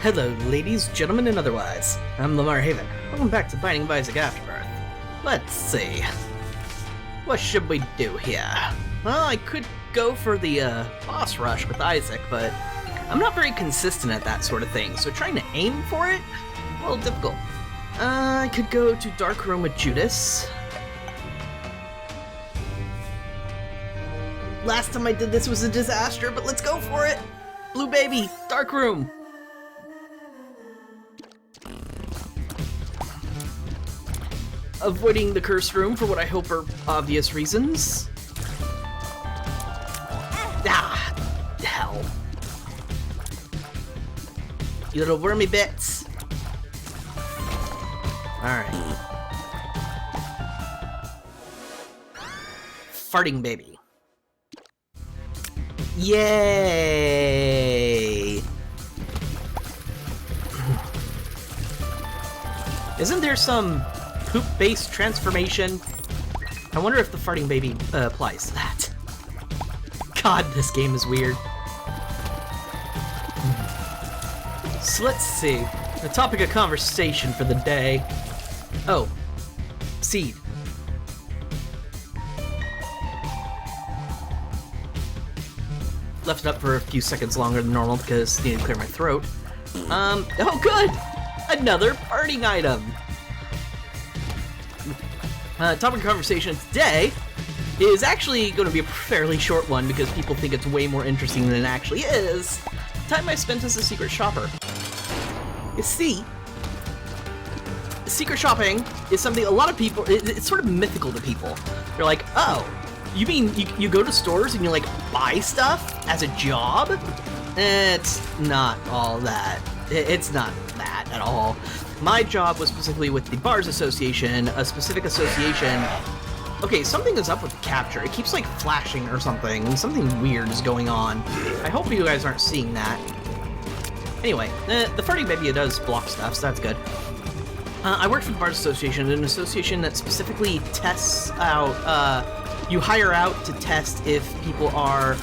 Hello, ladies, gentlemen, and otherwise. I'm Lamar Haven. Welcome back to Binding of Isaac Afterbirth. Let's see. What should we do here? Well, I could go for the boss rush with Isaac, but I'm not very consistent at that sort of thing, so trying to aim for it? A little difficult. I could go to Dark Room with Judas. Last time I did this was a disaster, but let's go for it! Blue baby, Dark Room! Avoiding the cursed room for what I hope are obvious reasons. Ah, hell. You little wormy bits. Alright. Farting baby. Yay! Isn't there some poop-based transformation? I wonder if the farting baby applies to that. God, this game is weird. So let's see. The topic of conversation for the day. Oh. Seed. Left it up for a few seconds longer than normal because I needed to clear my throat. Oh good! Another parting item! Topic of conversation today is actually going to be a fairly short one because people think it's way more interesting than it actually is. Time I spent as a secret shopper. You see, secret shopping is something a lot of people, it's sort of mythical to people. They're like, oh, you mean you go to stores and you like buy stuff as a job? It's not all that. It's not that at all. My job was specifically with the Bars Association, a specific association. Okay, something is up with the capture. It keeps like flashing or something, and something weird is going on. I hope you guys aren't seeing that. Anyway, the farting baby does block stuff, so that's good. I worked for the Bars Association, an association that specifically tests out, you hire out to test if people are...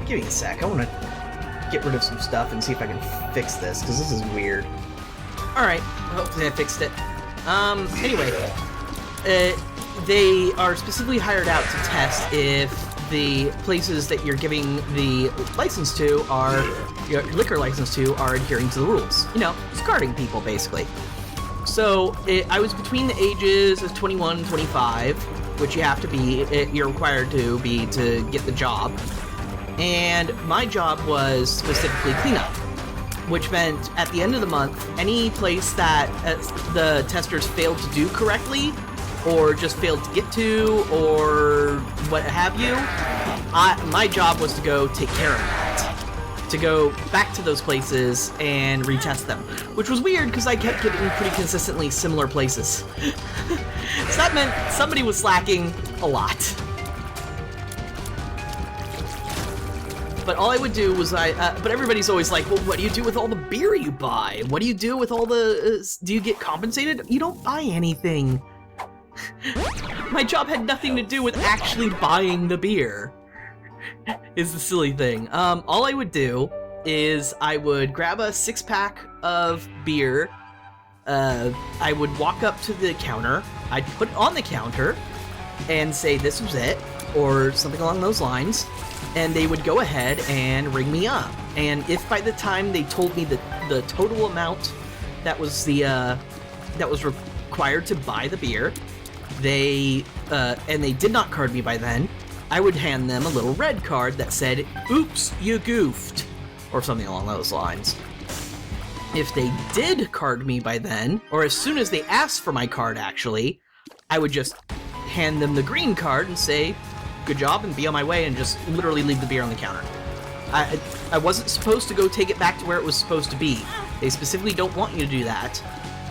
Give me a sec, I want to get rid of some stuff and see if I can fix this, because this is weird. Alright, hopefully I fixed it. Anyway, they are specifically hired out to test if the places that you're giving the license to are, your liquor license to, are adhering to the rules. You know, just guarding people, basically. So, I was between the ages of 21 and 25, which you have to be, you're required to be to get the job. And my job was specifically cleanup, which meant at the end of the month, any place that the testers failed to do correctly, or just failed to get to, or what have you, my job was to go take care of that. To go back to those places and retest them, which was weird because I kept getting pretty consistently similar places. So that meant somebody was slacking a lot. But all I would do was but everybody's always like, well, what do you do with all the beer you buy? What do you do with all the, do you get compensated? You don't buy anything. My job had nothing to do with actually buying the beer, is the silly thing. All I would do is I would grab a 6-pack of beer, I would walk up to the counter, I'd put it on the counter, and say this was it, or something along those lines. And they would go ahead and ring me up. And if by the time they told me the total amount that was that was required to buy the beer, and they did not card me by then, I would hand them a little red card that said, "Oops, you goofed," or something along those lines. If they did card me by then, or as soon as they asked for my card actually, I would just hand them the green card and say, "Good job," and be on my way, and just literally leave the beer on the counter. I wasn't supposed to go take it back to where it was supposed to be. They specifically don't want you to do that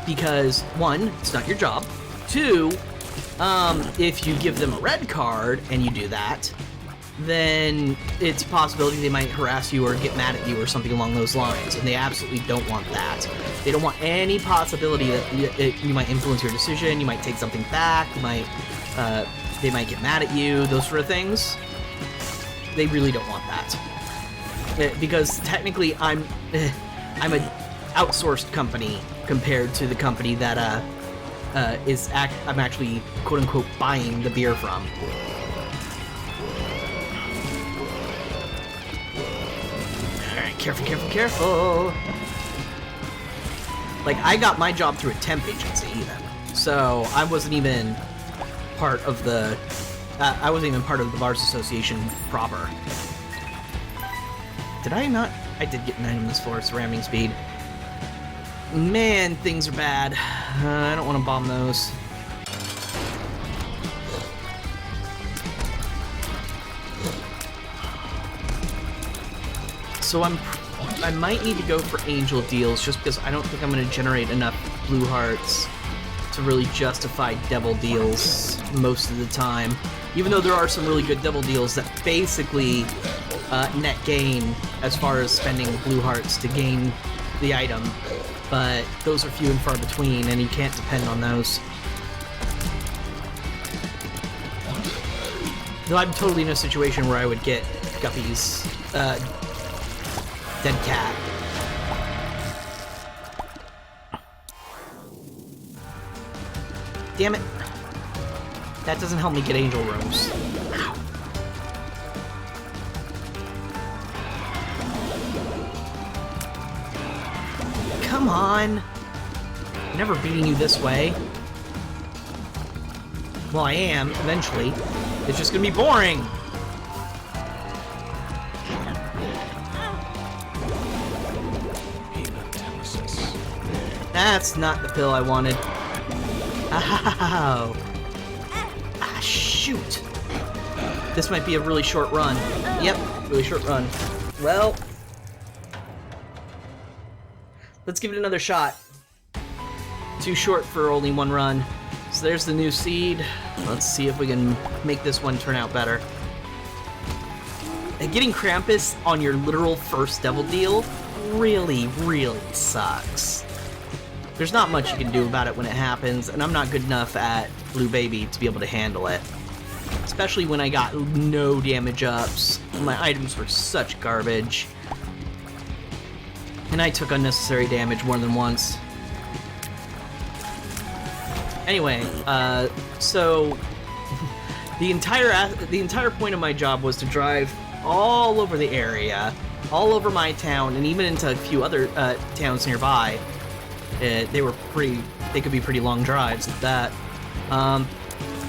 because, one, it's not your job. Two, if you give them a red card and you do that, then it's a possibility they might harass you or get mad at you or something along those lines, and they absolutely don't want that. They don't want any possibility that you might influence your decision, you might take something back, you might, they might get mad at you, those sort of things. They really don't want that. Because technically I'm a outsourced company compared to the company that I'm actually quote unquote buying the beer from. Alright, careful, careful, careful. Like, I got my job through a temp agency even. So I wasn't even part of the Bars Association proper. Did I not? I did get an item this floor, ramming speed. Man, things are bad. I don't want to bomb those. So I might need to go for angel deals just because I don't think I'm going to generate enough blue hearts to really justify devil deals most of the time. Even though there are some really good devil deals that basically net gain as far as spending blue hearts to gain the item, but those are few and far between, and you can't depend on those. Though I'm totally in a situation where I would get Guppy's dead cat. Damn it. That doesn't help me get angel rooms. Ow. Come on! I'm never beating you this way. Well, I am, eventually. It's just gonna be boring! That's not the pill I wanted. Ow! Ah, shoot! This might be a really short run. Yep, really short run. Well... let's give it another shot. Too short for only one run. So there's the new seed. Let's see if we can make this one turn out better. And getting Krampus on your literal first devil deal really, really sucks. There's not much you can do about it when it happens, and I'm not good enough at Blue Baby to be able to handle it. Especially when I got no damage ups. My items were such garbage. And I took unnecessary damage more than once. Anyway, so the entire point of my job was to drive all over the area, all over my town, and even into a few other towns nearby. They could be pretty long drives at that.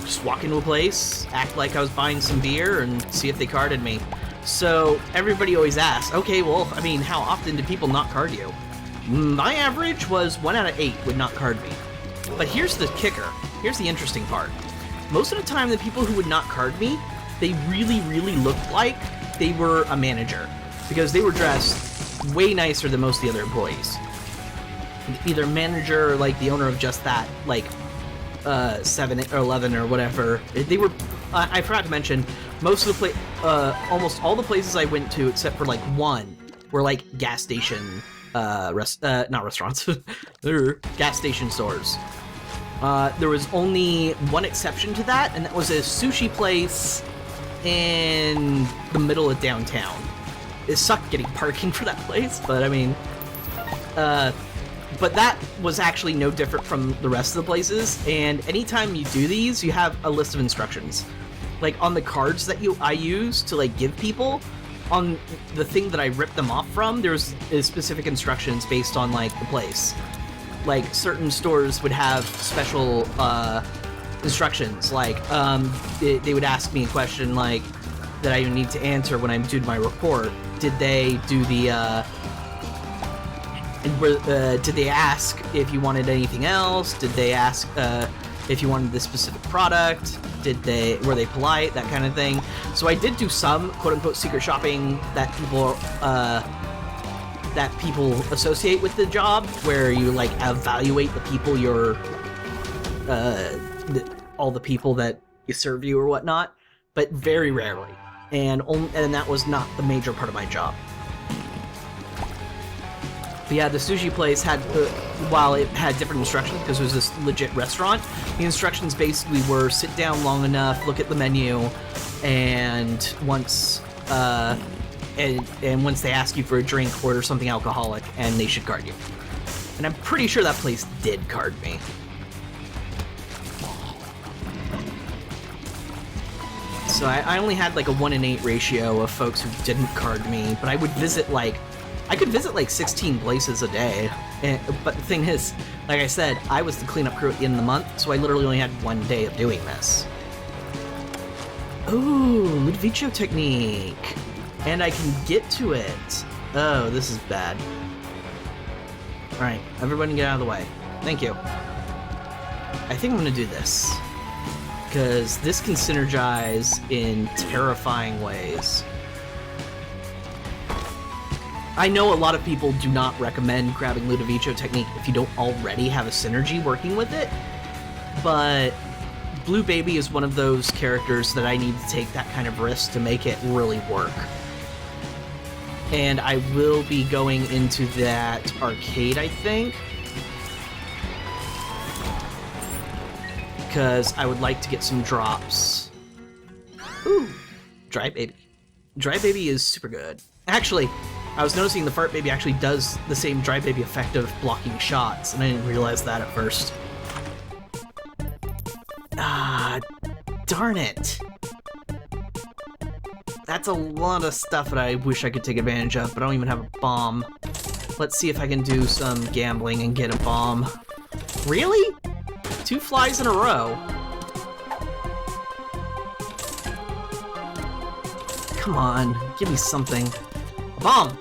Just walk into a place, act like I was buying some beer, and see if they carded me. So everybody always asks, okay, well, I mean, how often do people not card you? My average was 1 out of 8 would not card me. But here's the kicker. Here's the interesting part. Most of the time, the people who would not card me, they really, really looked like they were a manager. Because they were dressed way nicer than most of the other employees. Either manager or, like, the owner of just that, like, 7 or 11 or whatever. They were... I forgot to mention, most of the almost all the places I went to, except for, like, one, were, like, gas station... not restaurants. Gas station stores. There was only one exception to that, and that was a sushi place in the middle of downtown. It sucked getting parking for that place, but I mean... but that was actually no different from the rest of the places, and anytime you do these, you have a list of instructions. Like, on the cards that I use to, like, give people, on the thing that I ripped them off from, there's specific instructions based on, like, the place. Like, certain stores would have special instructions, like, they would ask me a question, like, that I need to answer when I'm doing my report. Did they do the, did they ask if you wanted anything else? Did they ask if you wanted this specific product? Were they polite? That kind of thing. So I did do some quote-unquote secret shopping that people associate with the job, where you, like, evaluate the people all the people that you serve you or whatnot, but very rarely. And that was not the major part of my job. But yeah, the sushi place had, while it had different instructions because it was this legit restaurant, the instructions basically were sit down long enough, look at the menu, and once and once they ask you for a drink, order something alcoholic, and they should card you. And I'm pretty sure that place did card me. So I only had like a 1 in 8 ratio of folks who didn't card me, but I would visit like, I could visit like 16 places a day. But the thing is, like I said, I was the cleanup crew at the end of the month, so I literally only had 1 day of doing this. Ooh, Ludovico technique. And I can get to it. Oh, this is bad. Alright, everybody get out of the way. Thank you. I think I'm gonna do this. Because this can synergize in terrifying ways. I know a lot of people do not recommend grabbing Ludovico technique if you don't already have a synergy working with it, but Blue Baby is one of those characters that I need to take that kind of risk to make it really work. And I will be going into that arcade, I think, because I would like to get some drops. Ooh, Dry Baby. Dry Baby is super good. Actually, I was noticing the Fart Baby actually does the same Dry Baby effect of blocking shots, and I didn't realize that at first. Ah, darn it. That's a lot of stuff that I wish I could take advantage of, but I don't even have a bomb. Let's see if I can do some gambling and get a bomb. Really? 2 flies in a row. Come on, give me something. A bomb!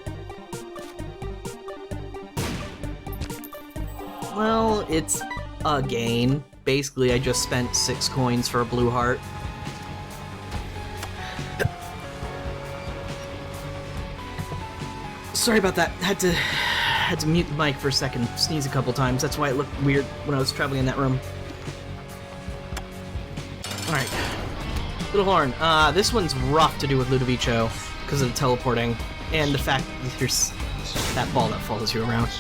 Well, it's a gain. Basically, I just spent 6 coins for a blue heart. Sorry about that. Had to mute the mic for a second, sneeze a couple times. That's why it looked weird when I was traveling in that room. Alright. Little Horn. This one's rough to do with Ludovico because of the teleporting and the fact that there's that ball that follows you around.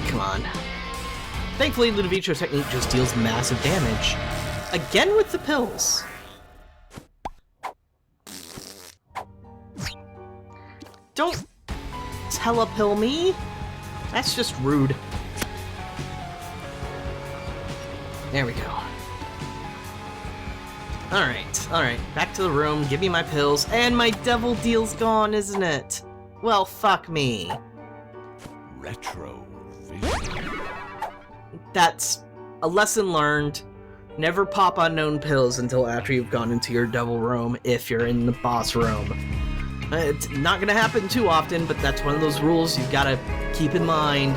Come on. Thankfully, Ludovico technique just deals massive damage. Again with the pills. Don't telepill me. That's just rude. There we go. Alright. Back to the room. Give me my pills. And my devil deal's gone, isn't it? Well, fuck me. Retro vision. That's a lesson learned. Never pop unknown pills until after you've gone into your devil room if you're in the boss room. It's not gonna happen too often, but that's one of those rules you've gotta keep in mind.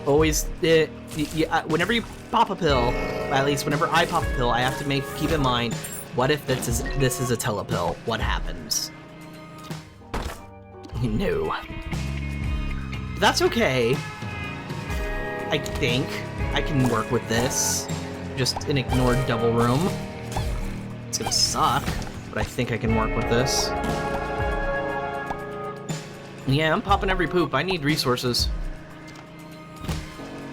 Always, whenever you pop a pill, at least whenever I pop a pill, I have to keep in mind, what if this is a telepill? What happens? No. That's okay. I think I can work with this. Just an ignored double room. It's gonna suck, but I think I can work with this. Yeah, I'm popping every poop. I need resources.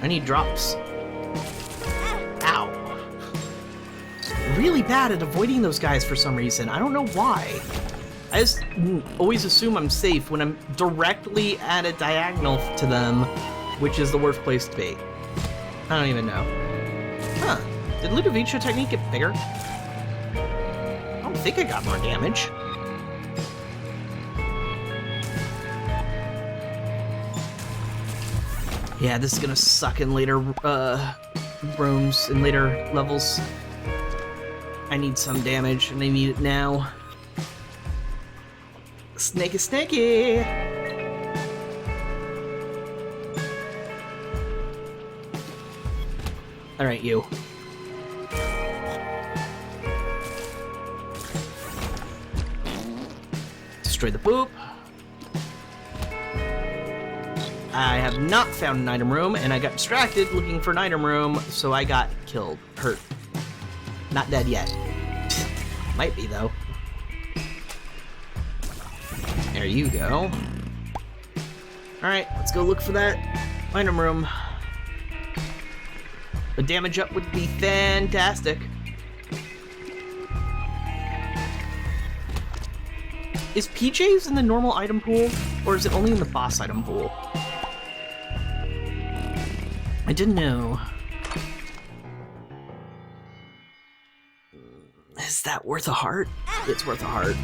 I need drops. Ow. Really bad at avoiding those guys for some reason. I don't know why. I just always assume I'm safe when I'm directly at a diagonal to them, which is the worst place to be. I don't even know. Huh. Did Ludovico technique get bigger? I don't think I got more damage. Yeah, this is gonna suck in later rooms, in later levels. I need some damage, and I need it now. Snaky, snaky! Alright, you. Destroy the poop. I have not found an item room, and I got distracted looking for an item room, so I got killed. Hurt. Not dead yet. Might be, though. There you go. Alright, let's go look for that item room. A damage up would be fantastic. Is PJs in the normal item pool, or is it only in the boss item pool? I didn't know. Is that worth a heart? It's worth a heart.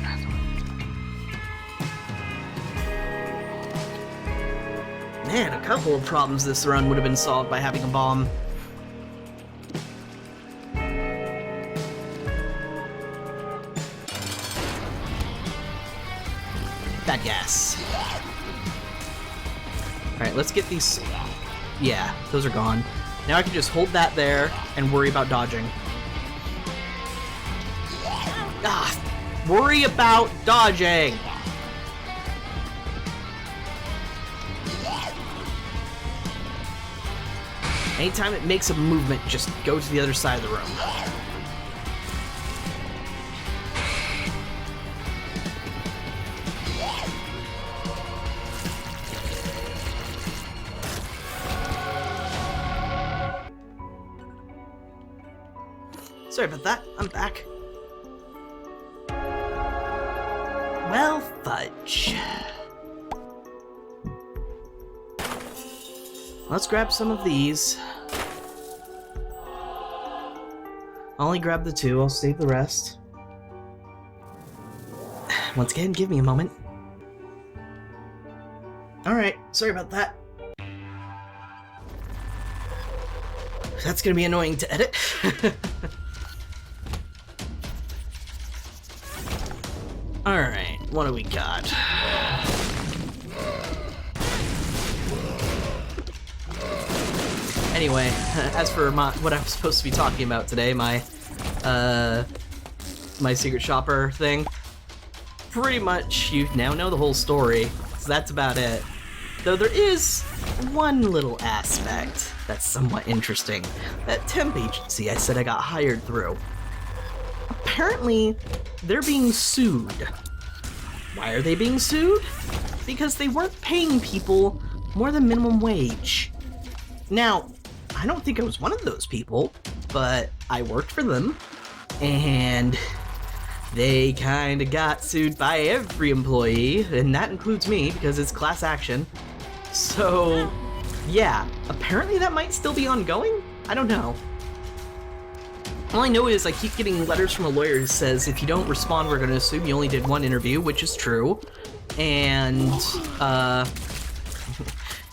Man, a couple of problems this run would have been solved by having a bomb. Bad gas. Alright, let's get these... Yeah, those are gone. Now I can just hold that there and worry about dodging. Ah! Worry about dodging! Anytime it makes a movement, just go to the other side of the room. Sorry about that, I'm back. Well, fudge. Let's grab some of these. I'll only grab the 2, I'll save the rest. Once again, give me a moment. Alright, sorry about that. That's gonna be annoying to edit. Alright, what do we got? Anyway, as for what I'm supposed to be talking about today, my secret shopper thing, pretty much you now know the whole story, so that's about it. Though there is one little aspect that's somewhat interesting. That temp agency I said I got hired through. Apparently, they're being sued. Why are they being sued? Because they weren't paying people more than minimum wage. Now, I don't think I was one of those people, but I worked for them, and they kinda got sued by every employee, and that includes me, because it's class action. So, yeah, apparently that might still be ongoing? I don't know. All I know is I keep getting letters from a lawyer who says if you don't respond, we're gonna assume you only did one interview, which is true, and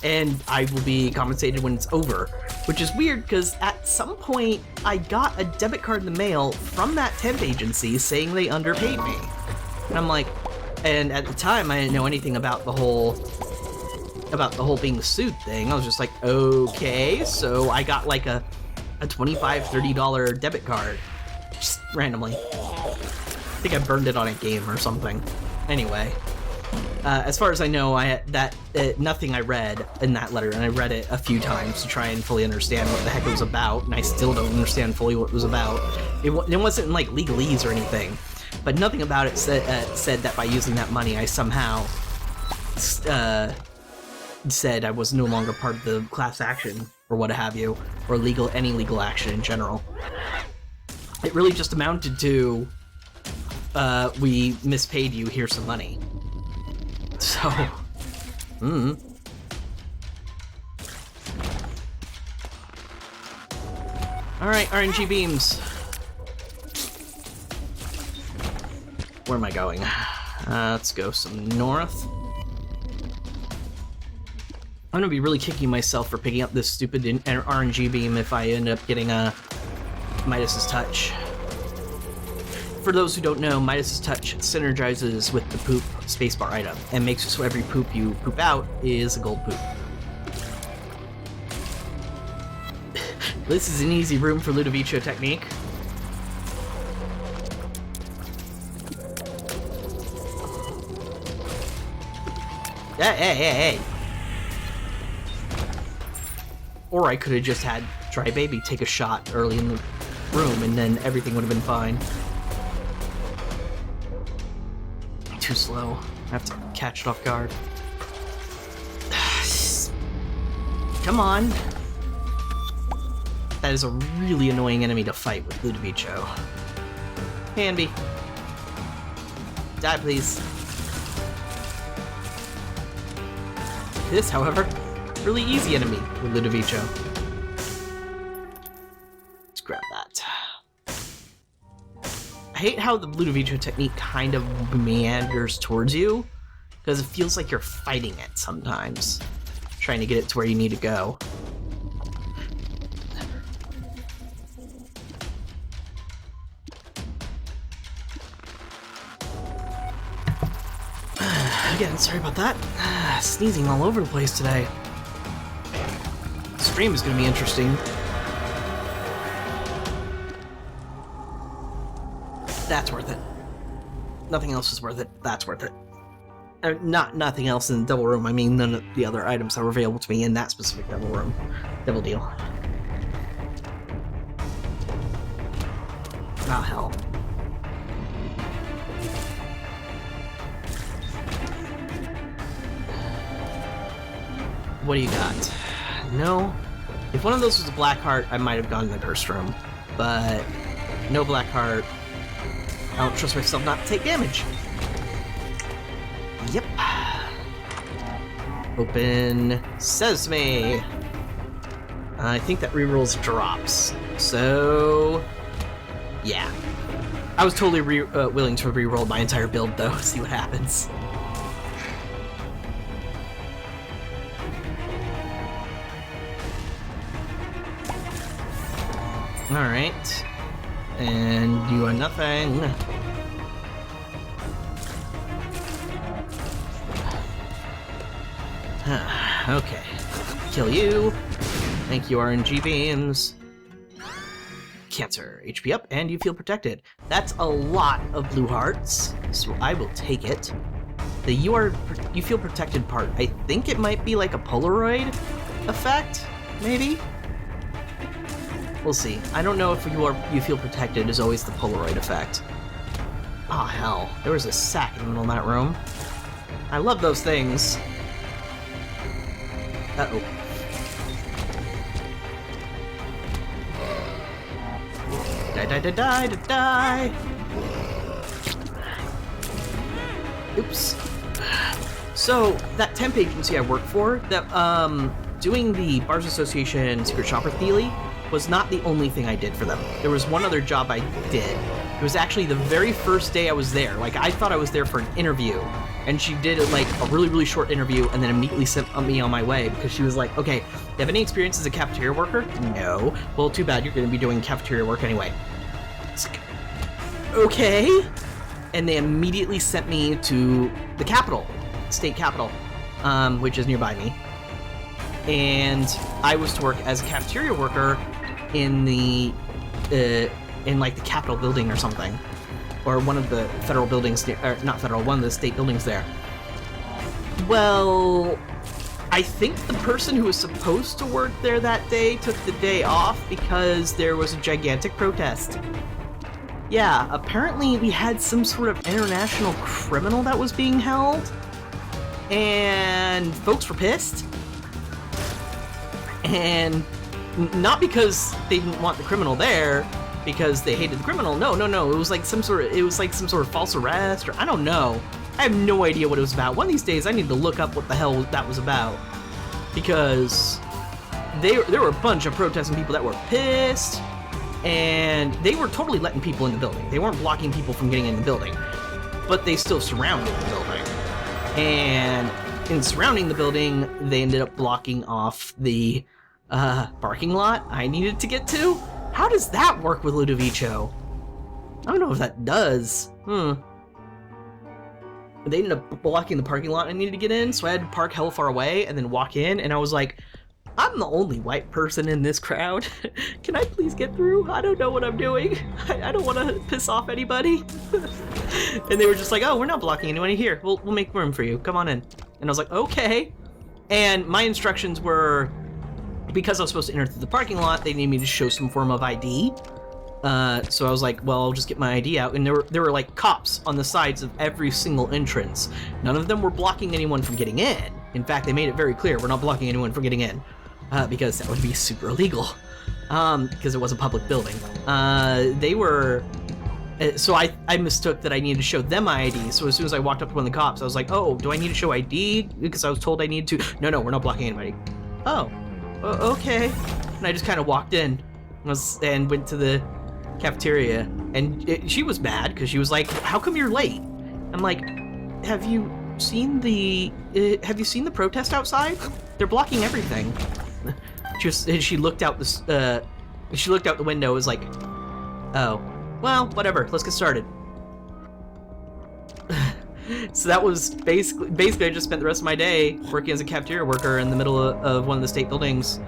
and I will be compensated when it's over, which is weird because at some point I got a debit card in the mail from that temp agency saying they underpaid me. And I'm like, and at the time I didn't know anything about the whole being sued thing. I was just like, okay, so I got like a $25, $30 debit card, just randomly. I think I burned it on a game or something. Anyway. As far as I know, nothing I read in that letter, and I read it a few times to try and fully understand what the heck it was about, and I still don't understand fully what it was about. It wasn't in, like, legalese or anything, but nothing about it said that by using that money I somehow said I was no longer part of the class action, or what have you, or any legal action in general. It really just amounted to, we mispaid you, here's some money. So, Alright, RNG beams. Where am I going? Let's go some north. I'm gonna be really kicking myself for picking up this stupid RNG beam if I end up getting a Midas's Touch. For those who don't know, Midas's Touch synergizes with the poop spacebar item and makes it so every poop you poop out is a gold poop. This is an easy room for Ludovico technique. Hey. Or I could have just had Dry Baby take a shot early in the room and then everything would have been fine. Too slow. I have to catch it off guard. Come on. That is a really annoying enemy to fight with Ludovico. Hanby. Die, please. This, however, really easy enemy with Ludovico. Let's grab that. I hate how the Ludovico technique kind of meanders towards you, because it feels like you're fighting it sometimes, trying to get it to where you need to go. Again, sorry about that. Sneezing all over the place today. Stream is going to be interesting. That's worth it. Nothing else is worth it. That's worth it. Not nothing else in the devil room. I mean, none of the other items that were available to me in that specific devil room. Devil deal. Ah, hell. What do you got? No. If one of those was a black heart, I might have gone in the cursed room. But no black heart. I don't trust myself not to take damage. Yep. Open Sesame. I think that rerolls drops. So, yeah. I was totally willing to reroll my entire build, though. See what happens. Alright. And you are nothing. Okay. Kill you. Thank you, RNG beams. Cancer. HP up, and you feel protected. That's a lot of blue hearts, so I will take it. The you feel protected part, I think it might be like a Polaroid effect, maybe? We'll see. I don't know if you feel protected is always the Polaroid effect. Oh, hell. There was a sack in the middle of that room. I love those things. Uh-oh. Die. Oops. So, that temp agency I work for, that, doing the Bars Association Secret Shopper Theory was not the only thing I did for them. There was one other job I did. It was actually the very first day I was there. Like, I thought I was there for an interview, and she did, like, a really, really short interview and then immediately sent me on my way because she was like, okay, do you have any experience as a cafeteria worker? No. Well, too bad, you're going to be doing cafeteria work anyway. It's like, okay. And they immediately sent me to the capital, state capital, which is nearby me. And I was to work as a cafeteria worker in the, like the Capitol building or something. Or one of the federal buildings, or not federal, one of the state buildings there. Well, I think the person who was supposed to work there that day took the day off because there was a gigantic protest. Yeah, apparently we had some sort of international criminal that was being held, and folks were pissed. And not because they didn't want the criminal there, because they hated the criminal. No. It was like some sort of false arrest, or I don't know. I have no idea what it was about. One of these days, I need to look up what the hell that was about, because there were a bunch of protesting people that were pissed, and they were totally letting people in the building. They weren't blocking people from getting in the building, but they still surrounded the building. And in surrounding the building, they ended up blocking off the parking lot I needed to get to. How does that work with Ludovico? I don't know if that does. They ended up blocking the parking lot I needed to get in, so I had to park hell far away and then walk in, and I was like, I'm the only white person in this crowd. Can I please get through? I don't know what I'm doing. I don't want to piss off anybody. And they were just like, oh, we're not blocking anyone here. We'll make room for you. Come on in. And I was like, okay. And my instructions were, because I was supposed to enter through the parking lot, they needed me to show some form of ID. So I was like, well, I'll just get my ID out. And there were like cops on the sides of every single entrance. None of them were blocking anyone from getting in. In fact, they made it very clear, we're not blocking anyone from getting in. Because that would be super illegal. Because it was a public building. They were So I mistook that I needed to show them my ID. So as soon as I walked up to one of the cops, I was like, oh, do I need to show ID? Because I was told I needed to. No, we're not blocking anybody. Oh, okay. And I just kind of walked in and went to the cafeteria. And she was mad because she was like, how come you're late? I'm like, have you seen the protest outside? They're blocking everything. She looked out the window and was like, oh. Well, whatever. Let's get started. So that was basically I just spent the rest of my day working as a cafeteria worker in the middle of one of the state buildings.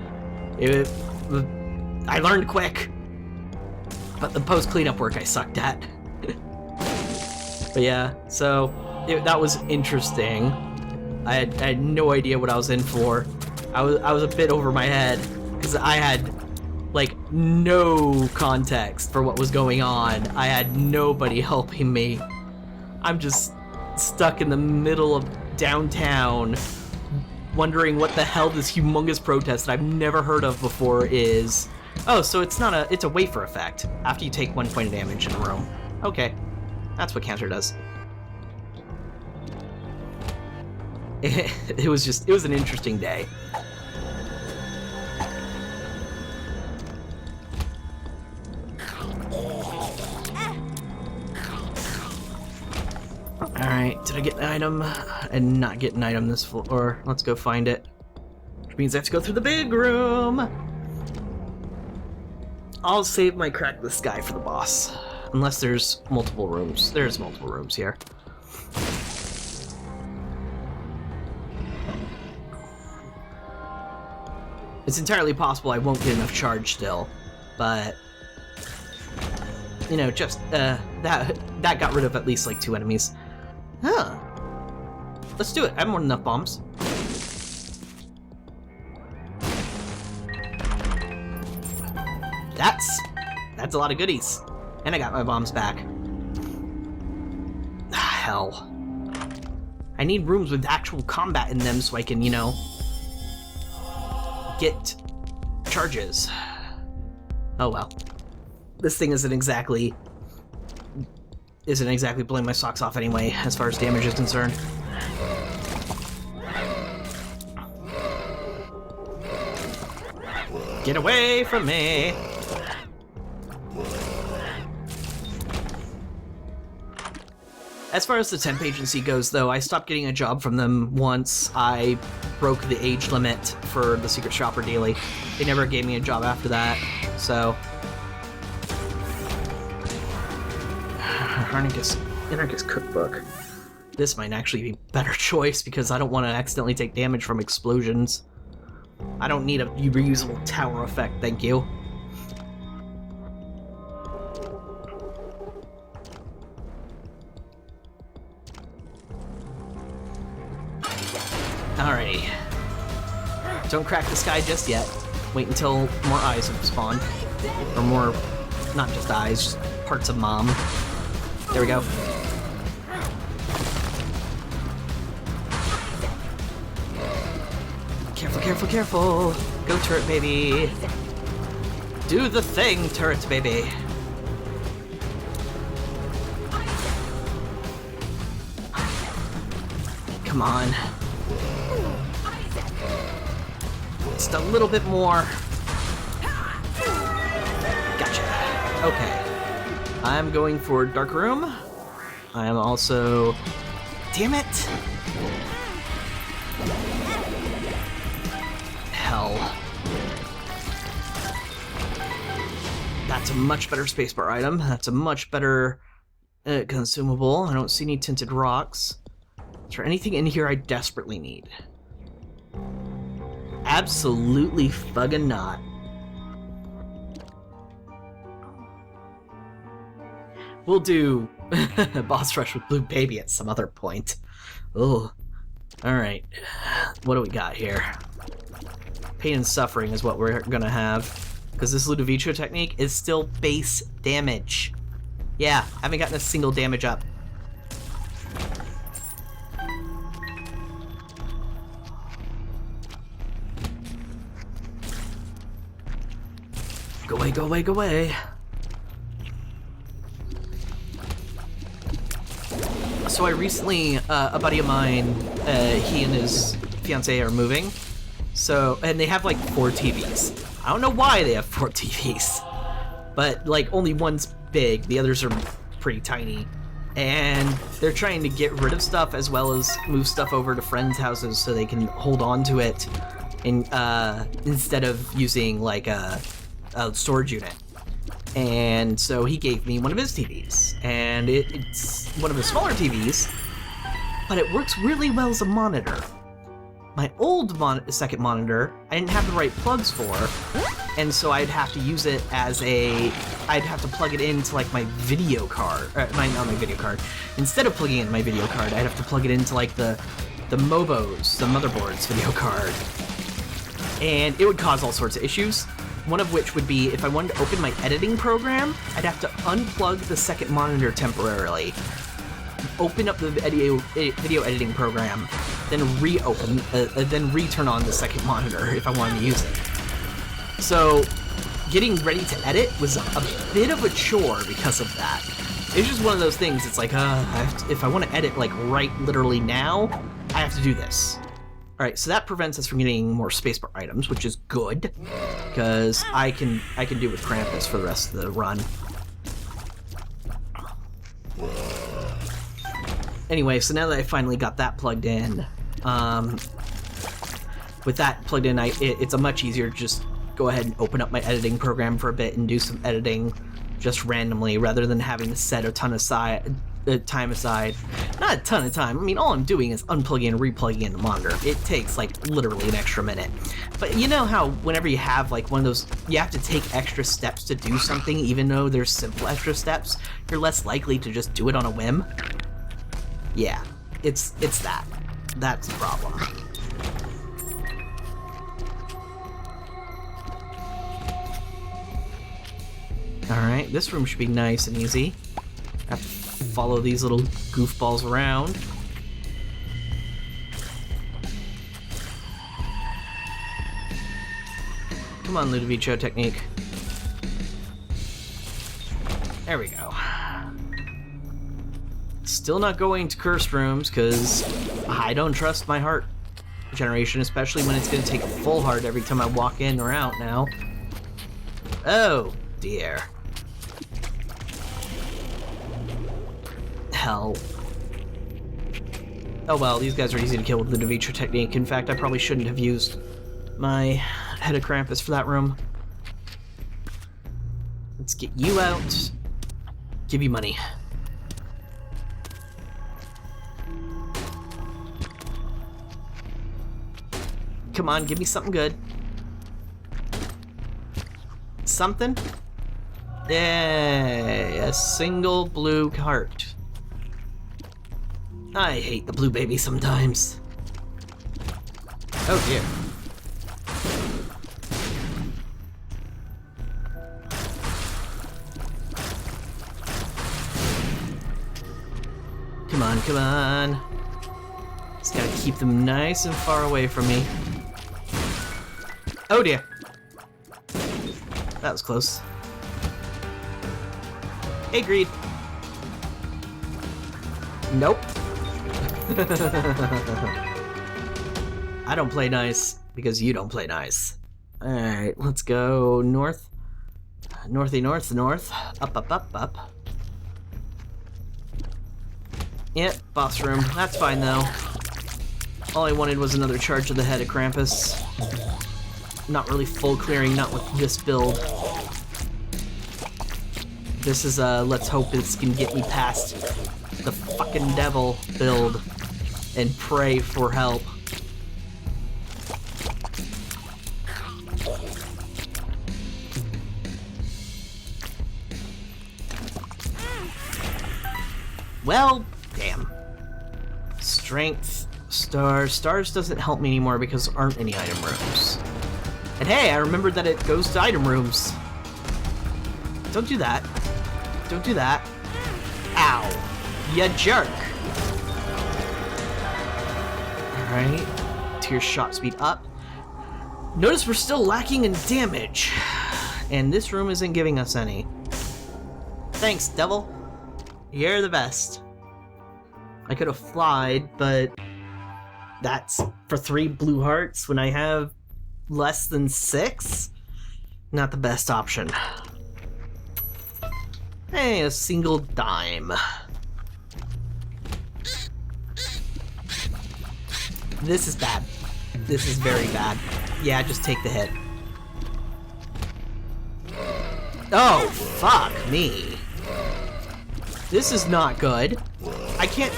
I learned quick, but the post cleanup work I sucked at. But yeah, so that was interesting. I had no idea what I was in for. I was a bit over my head because I had like no context for what was going on. I had nobody helping me. I'm just stuck in the middle of downtown wondering what the hell this humongous protest that I've never heard of before is. Oh, so it's a wafer effect after you take 1 point of damage in a room. Okay, that's what cancer does. It was an interesting day. Alright, did I get an item? I did not get an item this floor. Let's go find it. Which means I have to go through the big room. I'll save my crack the sky for the boss. Unless there's multiple rooms. There's multiple rooms here. It's entirely possible I won't get enough charge still, but you know, just that got rid of at least like 2 enemies. Huh. Let's do it. I have more than enough bombs. That's a lot of goodies. And I got my bombs back. Ah, hell. I need rooms with actual combat in them so I can, you know, get charges. Oh well. This thing isn't exactly blowing my socks off anyway, as far as damage is concerned. Get away from me! As far as the temp agency goes, though, I stopped getting a job from them once I broke the age limit for the secret shopper daily. They never gave me a job after that, so... Anarchist Cookbook. This might actually be a better choice because I don't want to accidentally take damage from explosions. I don't need a reusable tower effect, thank you. Alrighty. Don't crack the sky just yet. Wait until more eyes have spawned. Or more, not just eyes, just parts of Mom. There we go. Careful, careful, careful. Go, turret baby. Do the thing, turret baby. Come on. Just a little bit more. Gotcha. Okay. I'm going for Dark Room. I am also... Damn it! Hell. That's a much better spacebar item. That's a much better consumable. I don't see any tinted rocks. Is there anything in here I desperately need? Absolutely fucking not. We'll do boss rush with Blue Baby at some other point. Oh, alright. What do we got here? Pain and suffering is what we're gonna have. Because this Ludovico technique is still base damage. Yeah, haven't gotten a single damage up. Go away, go away, go away. So I recently, a buddy of mine, he and his fiance are moving. So, and they have like 4 TVs. I don't know why they have 4 TVs, but like only one's big, the others are pretty tiny. And they're trying to get rid of stuff as well as move stuff over to friends' houses so they can hold on to it in, instead of using like a storage unit. And so he gave me one of his TVs, and it's one of the smaller TVs, but it works really well as a monitor. My old second monitor, I didn't have the right plugs for, and so I'd have to use it as I'd have to plug it into like my video card, not my video card. Instead of plugging in my video card, I'd have to plug it into like the Mobos, the motherboard's video card. And it would cause all sorts of issues. One of which would be if I wanted to open my editing program, I'd have to unplug the second monitor temporarily, open up the video editing program, then then return on the second monitor if I wanted to use it. So getting ready to edit was a bit of a chore because of that. It's just one of those things. It's like, if I want to edit like literally now, I have to do this. All right, so that prevents us from getting more spacebar items, which is good, because I can do with Krampus for the rest of the run. Anyway, so now that I finally got that plugged in, with that plugged in, it's a much easier to just go ahead and open up my editing program for a bit and do some editing just randomly, rather than having to set a ton of time aside. Not a ton of time. I mean, all I'm doing is unplugging and replugging in the monitor. It takes like literally an extra minute. But you know how whenever you have like one of those, you have to take extra steps to do something, even though there's simple extra steps, you're less likely to just do it on a whim? Yeah, it's that. That's the problem. Alright, this room should be nice and easy. Have to follow these little goofballs around. Come on, Ludovico technique. There we go. Still not going to cursed rooms, because I don't trust my heart generation, especially when it's going to take a full heart every time I walk in or out now. Oh, dear. Hell. Oh well, these guys are easy to kill with the Ludovico technique. In fact, I probably shouldn't have used my head of Krampus for that room. Let's get you out. Give you money. Come on, give me something good. Something? Yay, a single blue heart. I hate the blue baby sometimes. Oh dear. Come on, come on. Just gotta keep them nice and far away from me. Oh dear. That was close. Hey, Greed. Nope. I don't play nice because you don't play nice. Alright, let's go north. Northy north, north. Up, up, up, up. Yep, boss room. That's fine though. All I wanted was another charge of the head of Krampus. Not really full clearing, not with this build. This is let's hope this can get me past the fucking devil build and pray for help. Well, damn. Strength, stars. Stars doesn't help me anymore because there aren't any item rooms. And hey, I remembered that it goes to item rooms. Don't do that. Don't do that. Ow. Ya jerk. Alright. Tier shot speed up. Notice we're still lacking in damage. And this room isn't giving us any. Thanks, devil. You're the best. I could have flied, but that's for 3 blue hearts when I have less than 6? Not the best option. Hey, a single dime. This is bad. This is very bad. Yeah, just take the hit. Oh, fuck me. This is not good. I can't...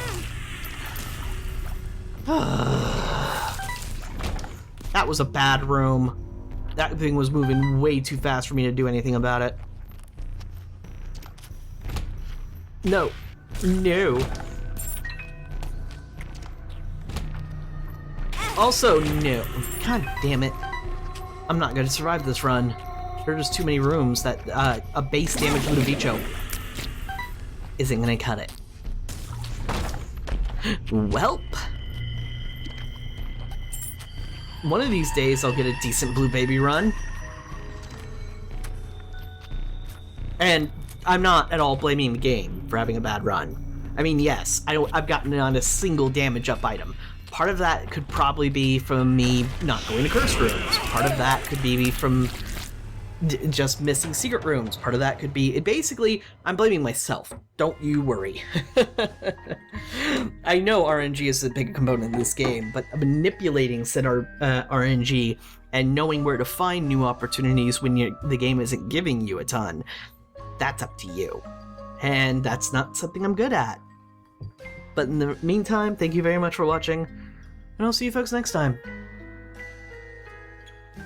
That was a bad room. That thing was moving way too fast for me to do anything about it. No. No. Also, no. God damn it. I'm not going to survive this run. There are just too many rooms that a base damage Ludovico isn't going to cut it. Welp. One of these days I'll get a decent Blue Baby run. And I'm not at all blaming the game for having a bad run. I mean, yes, I've gotten on a single damage up item. Part of that could probably be from me not going to curse rooms. Part of that could be from just missing secret rooms. Part of that could be... Basically, I'm blaming myself. Don't you worry. I know RNG is a big component in this game, but manipulating said RNG and knowing where to find new opportunities when the game isn't giving you a ton, that's up to you. And that's not something I'm good at. But in the meantime, thank you very much for watching, and I'll see you folks next time.